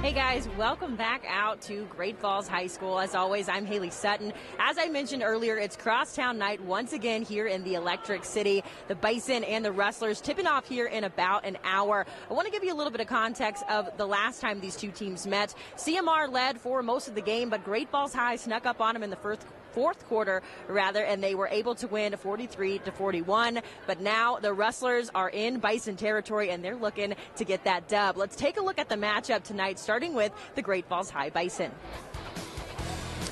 Hey guys, welcome back out to Great Falls High School. As always, I'm Haley Sutton. As I mentioned earlier, it's Crosstown night once again here in the Electric City. The Bison and the Rustlers tipping off here in about an hour. I want to give you a little bit of context of the last time these two teams met. CMR led for most of the game, but Great Falls High snuck up on them in the fourth quarter, and they were able to win 43-41. But now the Rustlers are in Bison territory, and they're looking to get that dub. Let's take a look at the matchup tonight, starting with the Great Falls High Bison.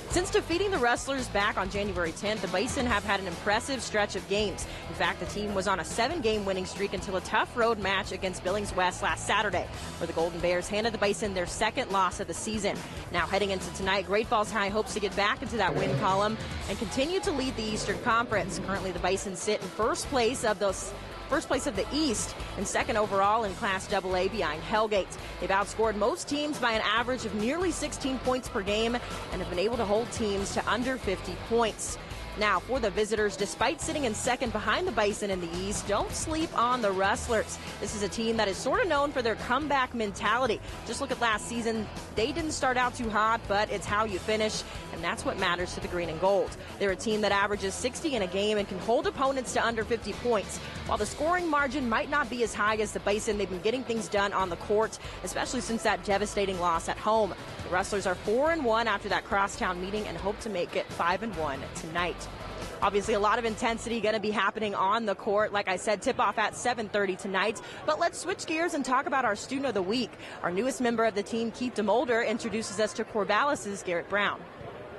Since defeating the Rustlers back on January 10th, the Bison have had an impressive stretch of games. In fact, the team was on a 7-game winning streak until a tough road match against Billings West last Saturday, where the Golden Bears handed the Bison their second loss of the season. Now heading into tonight, Great Falls High hopes to get back into that win column and continue to lead the Eastern Conference. Currently, the Bison sit in first place of the East and second overall in Class AA behind Hellgate. They've outscored most teams by an average of nearly 16 points per game and have been able to hold teams to under 50 points. Now, for the visitors, despite sitting in second behind the Bison in the East, don't sleep on the Rustlers. This is a team that is sort of known for their comeback mentality. Just look at last season. They didn't start out too hot, but it's how you finish, and that's what matters to the green and gold. They're a team that averages 60 in a game and can hold opponents to under 50 points. While the scoring margin might not be as high as the Bison, they've been getting things done on the court, especially since that devastating loss at home. The Rustlers are 4-1 after that Crosstown meeting and hope to make it 5-1 tonight. Obviously, a lot of intensity going to be happening on the court. Like I said, tip-off at 7:30 tonight. But let's switch gears and talk about our Student of the Week. Our newest member of the team, Keith DeMolder, introduces us to Corvallis' Garrett Brown.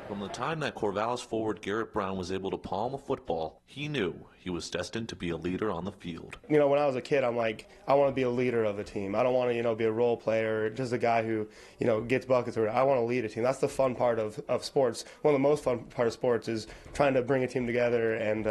From the time that Corvallis forward Garrett Brown was able to palm a football, he knew he was destined to be a leader on the field. You know, when I was a kid, I'm like, I want to be a leader of a team. I don't want to, be a role player, just a guy who, gets buckets. Or I want to lead a team. That's the fun part of sports. One of the most fun part of sports is trying to bring a team together and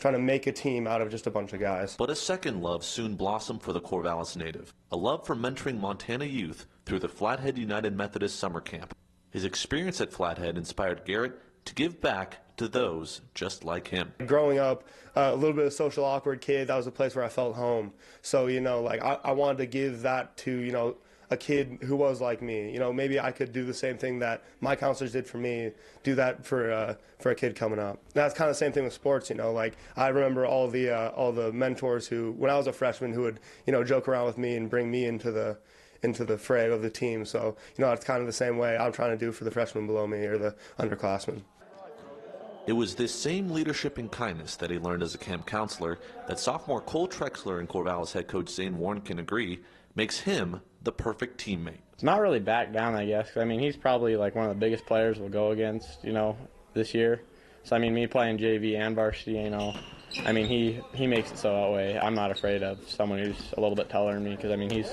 trying to make a team out of just a bunch of guys. But a second love soon blossomed for the Corvallis native, a love for mentoring Montana youth through the Flathead United Methodist Summer Camp. His experience at Flathead inspired Garrett to give back to those just like him. Growing up, a little bit of social awkward kid, that was a place where I felt home. So, I wanted to give that to, a kid who was like me. Maybe I could do the same thing that my counselors did for me, do that for a kid coming up. That's kind of the same thing with sports, I remember all the mentors who, when I was a freshman, who would, joke around with me and bring me into the fray of the team. So, it's kind of the same way I'm trying to do for the freshmen below me or the underclassmen. It was this same leadership and kindness that he learned as a camp counselor that sophomore Cole Trexler and Corvallis head coach Zane Warren can agree makes him the perfect teammate. It's not really back down, I guess. I mean, he's probably like one of the biggest players we'll go against, this year. So, me playing JV and varsity, he makes it so that way. I'm not afraid of someone who's a little bit taller than me because, he's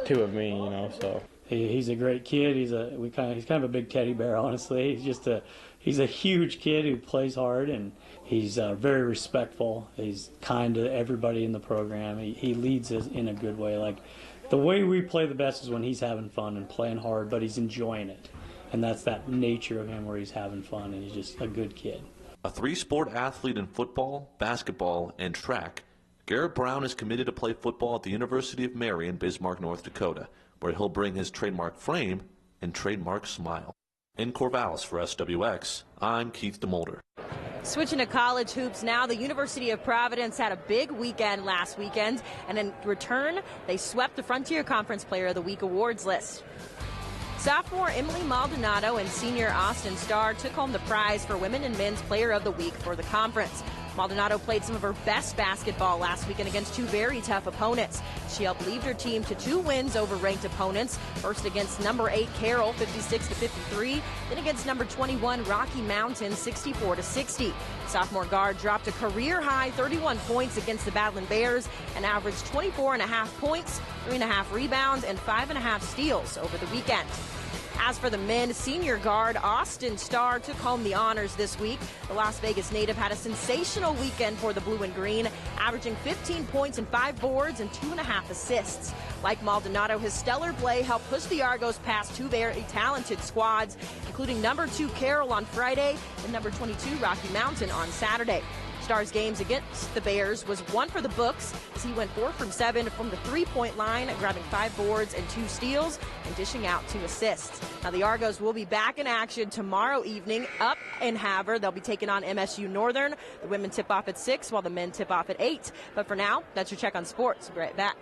two of me, so. He's a great kid. He's kind of a big teddy bear, honestly. He's a huge kid who plays hard, and he's very respectful. He's kind to everybody in the program. He leads us in a good way. Like, the way we play the best is when he's having fun and playing hard, but he's enjoying it. And that's that nature of him where he's having fun, and he's just a good kid. A three-sport athlete in football, basketball, and track, Garrett Brown is committed to play football at the University of Mary in Bismarck, North Dakota, where he'll bring his trademark frame and trademark smile. In Corvallis for SWX, I'm Keith DeMolder. Switching to college hoops now, the University of Providence had a big weekend last weekend, and in return, they swept the Frontier Conference Player of the Week awards list. Sophomore Emily Maldonado and senior Austin Starr took home the prize for Women and Men's Player of the Week for the conference. Maldonado played some of her best basketball last weekend against two very tough opponents. She helped lead her team to 2 wins over ranked opponents, first against number 8 Carroll 56-53, then against number 21 Rocky Mountain 64-60. Sophomore guard dropped a career-high 31 points against the Badland Bears and averaged 24.5 points, 3.5 rebounds, and 5.5 steals over the weekend. As for the men, senior guard Austin Starr took home the honors this week. The Las Vegas native had a sensational weekend for the blue and green, averaging 15 points and 5 boards and 2.5 assists. Like Maldonado, his stellar play helped push the Argos past 2 very talented squads, including number 2 Carroll on Friday and number 22 Rocky Mountain on Saturday. Stars' games against the Bears was one for the books as he went 4 from 7 from the three-point line, grabbing 5 boards and 2 steals and dishing out 2 assists. Now the Argos will be back in action tomorrow evening up in Havre. They'll be taking on MSU Northern. The women tip off at 6 while the men tip off at 8. But for now, that's your check on sports. We'll be right back.